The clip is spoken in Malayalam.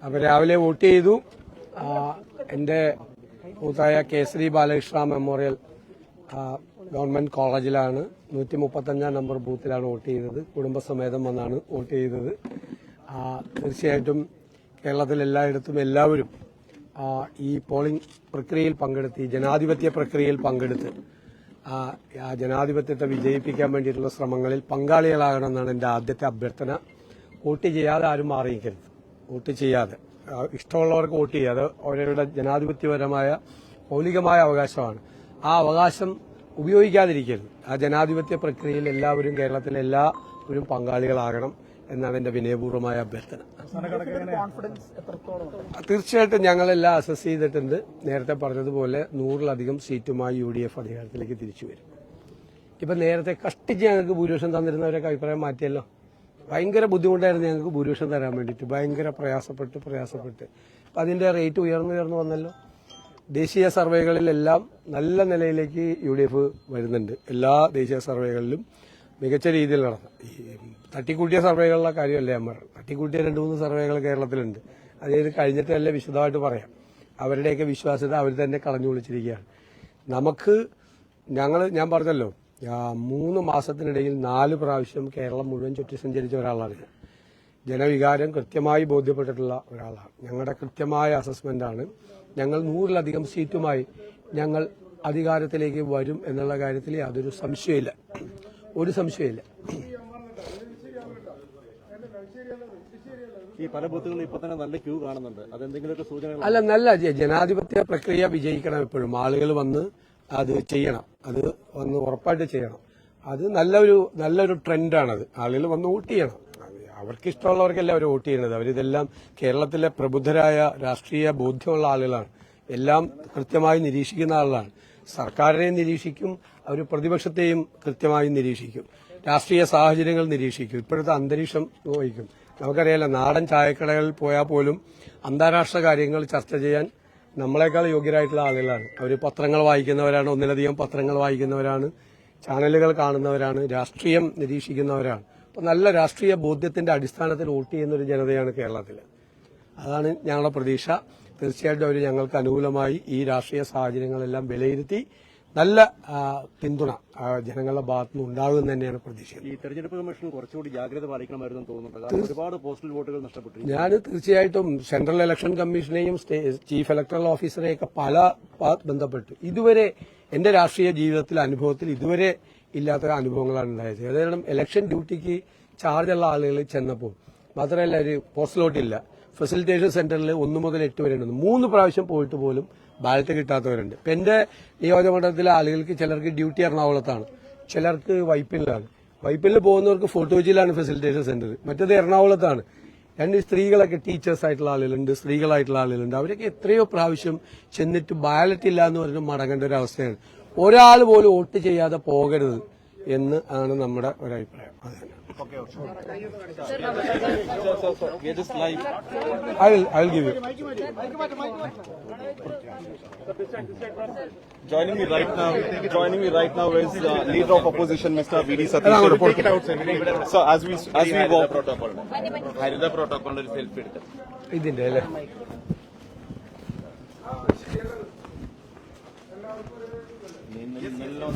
അപ്പൊ രാവിലെ വോട്ട് ചെയ്തു. എന്റെ ബൂത്തായ കേസരി ബാലകൃഷ്ണ മെമ്മോറിയൽ ഗവൺമെന്റ് കോളേജിലാണ് 135 നമ്പർ ബൂത്തിലാണ് വോട്ട് ചെയ്തത്. കുടുംബസമേതം വന്നാണ് വോട്ട് ചെയ്തത്. തീർച്ചയായിട്ടും കേരളത്തിൽ എല്ലായിടത്തും എല്ലാവരും ഈ പോളിംഗ് പ്രക്രിയയിൽ പങ്കെടുത്ത്, ഈ ജനാധിപത്യ പ്രക്രിയയിൽ പങ്കെടുത്ത് ആ ജനാധിപത്യത്തെ വിജയിപ്പിക്കാൻ വേണ്ടിയിട്ടുള്ള ശ്രമങ്ങളിൽ പങ്കാളികളാകണമെന്നാണ് എന്റെ ആദ്യത്തെ അഭ്യർത്ഥന. വോട്ട് ചെയ്യാതെ ആരും മാറിയിരിക്കരുത്. വോട്ട് ചെയ്യാതെ ഇഷ്ടമുള്ളവർക്ക് വോട്ട് ചെയ്യുക. അത് അവരുടെ ജനാധിപത്യപരമായ മൌലികമായ അവകാശമാണ്. ആ അവകാശം ഉപയോഗിക്കാതിരിക്കരുത്. ആ ജനാധിപത്യ പ്രക്രിയയിൽ എല്ലാവരും, കേരളത്തിലെ എല്ലാവരും പങ്കാളികളാകണം എന്നാണ് എന്റെ വിനയപൂർവ്വമായ അഭ്യർത്ഥന. തീർച്ചയായിട്ടും ഞങ്ങളെല്ലാം അസസ് ചെയ്തിട്ടുണ്ട്. നേരത്തെ പറഞ്ഞതുപോലെ 100-ലധികം സീറ്റുമായി UDF അധികാരത്തിലേക്ക് തിരിച്ചു വരും. ഇപ്പൊ നേരത്തെ കഷ്ടിച്ച് ഞങ്ങൾക്ക് ഭൂരിപക്ഷം തന്നിരുന്നവരൊക്കെ അഭിപ്രായം മാറ്റിയല്ലോ. ഭയങ്കര ബുദ്ധിമുട്ടായിരുന്നു ഞങ്ങൾക്ക് ഭൂരിപക്ഷം തരാൻ വേണ്ടിയിട്ട്. ഭയങ്കര പ്രയാസപ്പെട്ട് അപ്പൊ അതിന്റെ റേറ്റ് ഉയർന്നു വന്നല്ലോ. ദേശീയ സർവേകളിലെല്ലാം നല്ല നിലയിലേക്ക് UDF വരുന്നുണ്ട്. എല്ലാ ദേശീയ സർവേകളിലും മികച്ച രീതിയിൽ നടന്നു. ഈ തട്ടിക്കൂട്ടിയ സർവേകളുടെ കാര്യമല്ല ഞാൻ പറഞ്ഞു. തട്ടിക്കൂട്ടിയ 2-3 സർവേകൾ കേരളത്തിലുണ്ട്. അതായത് കഴിഞ്ഞിട്ടല്ലേ വിശദമായിട്ട് പറയാം. അവരുടെയൊക്കെ വിശ്വാസ്യത അവർ തന്നെ കളഞ്ഞു വിളിച്ചിരിക്കുകയാണ്. ഞാൻ പറഞ്ഞല്ലോ, 3 മാസത്തിനിടയിൽ 4 പ്രാവശ്യം കേരളം മുഴുവൻ ചുറ്റി സഞ്ചരിച്ച ഒരാളാണ് ഞാൻ. ജനവികാരം കൃത്യമായി ബോധ്യപ്പെട്ടിട്ടുള്ള ഒരാളാണ്. ഞങ്ങളുടെ കൃത്യമായ അസസ്മെന്റാണ്. ഞങ്ങൾ 100-ലധികം സീറ്റുമായി ഞങ്ങൾ അധികാരത്തിലേക്ക് വരും എന്നുള്ള കാര്യത്തിൽ യാതൊരു സംശയമില്ല. ഒരു സംശയമില്ല. ഈ പല ബൂത്തുകളിൽ ഇപ്പൊ തന്നെ നല്ല ക്യൂ കാണുന്നുണ്ട്. അതെന്തെങ്കിലും സൂചന? അല്ല, നല്ല ജനാധിപത്യ പ്രക്രിയ വിജയിക്കണം. എപ്പോഴും ആളുകൾ വന്ന് അത് ചെയ്യണം. അത് വന്ന് ഉറപ്പായിട്ട് ചെയ്യണം. അത് നല്ലൊരു ട്രെൻഡാണത്. ആളുകൾ വന്ന് വോട്ട് ചെയ്യണം. അവർക്ക് ഇഷ്ടമുള്ളവർക്കല്ല അവർ വോട്ട് ചെയ്യുന്നത്. അവരിതെല്ലാം കേരളത്തിലെ പ്രബുദ്ധരായ രാഷ്ട്രീയ ബോധ്യമുള്ള ആളുകളാണ്. എല്ലാം കൃത്യമായി നിരീക്ഷിക്കുന്ന ആളുകളാണ്. സർക്കാരിനെയും നിരീക്ഷിക്കും, അവർ പ്രതിപക്ഷത്തെയും കൃത്യമായി നിരീക്ഷിക്കും, രാഷ്ട്രീയ സാഹചര്യങ്ങൾ നിരീക്ഷിക്കും, ഇപ്പോഴത്തെ അന്തരീക്ഷം വഹിക്കും. നമുക്കറിയാലോ, നാടൻ ചായക്കടകളിൽ പോയാൽ പോലും അന്താരാഷ്ട്ര കാര്യങ്ങൾ ചർച്ച ചെയ്യാൻ നമ്മളെക്കാൾ യോഗ്യരായിട്ടുള്ള ആളുകളാണ്. അവർ പത്രങ്ങൾ വായിക്കുന്നവരാണ്, ഒന്നിലധികം പത്രങ്ങൾ വായിക്കുന്നവരാണ്, ചാനലുകൾ കാണുന്നവരാണ്, രാഷ്ട്രീയം നിരീക്ഷിക്കുന്നവരാണ്. അപ്പോൾ നല്ല രാഷ്ട്രീയ ബോധ്യത്തിന്റെ അടിസ്ഥാനത്തിൽ വോട്ട് ചെയ്യുന്ന ഒരു ജനതയാണ് കേരളത്തിൽ. അതാണ് ഞങ്ങളുടെ പ്രതീക്ഷ. തീർച്ചയായിട്ടും അവർ ഞങ്ങൾക്ക് അനുകൂലമായി ഈ രാഷ്ട്രീയ സാഹചര്യങ്ങളെല്ലാം വിലയിരുത്തി നല്ല പിന്തുണ ജനങ്ങളുടെ ഭാഗത്തുനിന്ന് ഉണ്ടാകുമെന്ന് തന്നെയാണ് പ്രതീക്ഷിക്കുന്നത്. ഈ തെരഞ്ഞെടുപ്പ് കമ്മീഷൻ കുറച്ചുകൂടി ജാഗ്രത പാലിക്കണമായിരുന്നു തോന്നുന്നുണ്ട്. ഒരുപാട് പോസ്റ്റൽ വോട്ടുകൾ നഷ്ടപ്പെട്ടു. ഞാൻ തീർച്ചയായിട്ടും സെൻട്രൽ ഇലക്ഷൻ കമ്മീഷനെയും ചീഫ് ഇലക്ടറൽ ഓഫീസറെയൊക്കെ ബന്ധപ്പെട്ടു. ഇതുവരെ എന്റെ രാഷ്ട്രീയ ജീവിതത്തിലെ അനുഭവത്തിൽ ഇതുവരെ ഇല്ലാത്ത അനുഭവങ്ങളാണ് ഉണ്ടായത്. ഏതായാലും ഇലക്ഷൻ ഡ്യൂട്ടിക്ക് ചാർജുള്ള ആളുകൾ ചെന്നപ്പോൾ മാത്രമല്ല, ഒരു പോസ്റ്റൽ വോട്ടില്ല. ഫെസിലിറ്റേഷൻ സെന്ററിൽ 1 മുതൽ 8 വരെ ഉണ്ട്. 3 പ്രാവശ്യം പോയിട്ട് പോലും ബാലറ്റ് കിട്ടാത്തവരുണ്ട്. ഇപ്പൊ എന്റെ നിയോജകമണ്ഡലത്തിലെ ആളുകൾക്ക് ചിലർക്ക് ഡ്യൂട്ടി എറണാകുളത്താണ്, ചിലർക്ക് വൈപ്പിനിലാണ്. വൈപ്പിനിൽ പോകുന്നവർക്ക് ഫോർട്ട് കൊച്ചിയിലാണ് ഫെസിലിറ്റേഷൻ സെന്റർ, മറ്റേത് എറണാകുളത്താണ്. 2 സ്ത്രീകളൊക്കെ ടീച്ചേഴ്സ് ആയിട്ടുള്ള ആളുകളുണ്ട്, സ്ത്രീകളായിട്ടുള്ള ആളുകളുണ്ട്. അവരൊക്കെ എത്രയോ പ്രാവശ്യം ചെന്നിട്ട് ബാലറ്റ് ഇല്ല എന്ന് പറഞ്ഞ് മടങ്ങേണ്ട ഒരു അവസ്ഥയാണ്. ഒരാൾ പോലും വോട്ട് ചെയ്യാതെ പോകരുത് എന്ന് ആണ് നമ്മുടെ ഒരഭിപ്രായം. അതാണ്. I'll give you. Joining me right now is leader of opposition, Mr. V.D. Satish. So as we walk, Harida protocol ഒരു സെൽഫി എടുത്ത് ഇതിന്റെ അല്ലേ നിന്നല്ലോ